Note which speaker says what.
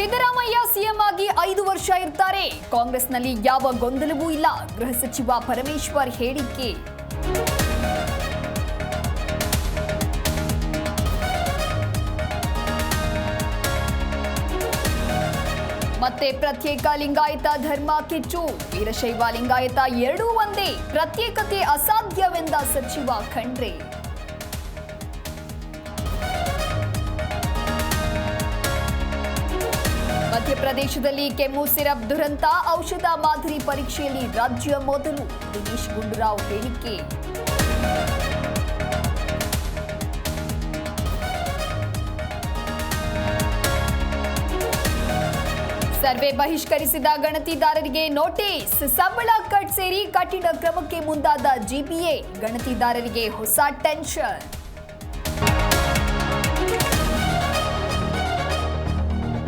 Speaker 1: Siddaramaiah CM ಆಗಿ 5 ವರ್ಷ ಇರ್ತಾರೆ. ಕಾಂಗ್ರೆಸ್ನಲ್ಲಿ ಯಾವ ಗೊಂದಲವೂ ಇಲ್ಲ. ಗೃಹ ಸಚಿವ ಪರಮೇಶ್ವರ್ ಹೇಳಿಕೆ. ಮತ್ತೆ ಪ್ರತ್ಯೇಕ ಲಿಂಗಾಯತ ಧರ್ಮ ಕಿಚ್ಚು. ವೀರಶೈವ ಲಿಂಗಾಯತ ಎರಡೂ ಒಂದೇ. ಪ್ರತ್ಯೇಕತೆ ಅಸಾಧ್ಯವೆಂದ ಸಚಿವ ಖಂಡ್ರೆ. ಮಧ್ಯಪ್ರದೇಶದಲ್ಲಿ ಕೆಮ್ಮು ಸಿರಪ್ ದುರಂತ. ಔಷಧ ಮಾದರಿ ಪರೀಕ್ಷೆಯಲ್ಲಿ ರಾಜ್ಯ ಮೊದಲು. ದಿನೇಶ್ ಗುಂಡೂರಾವ್ ಹೇಳಿಕೆ. ಸರ್ವೆ ಬಹಿಷ್ಕರಿಸಿದ ಗಣತಿದಾರರಿಗೆ ನೋಟಿಸ್. ಸಂಬಳ ಕಟ್ ಸೇರಿ ಕಠಿಣ ಕ್ರಮಕ್ಕೆ ಮುಂದಾದ ಜಿಬಿಎ. ಗಣತಿದಾರರಿಗೆ ಹೊಸ ಟೆನ್ಷನ್.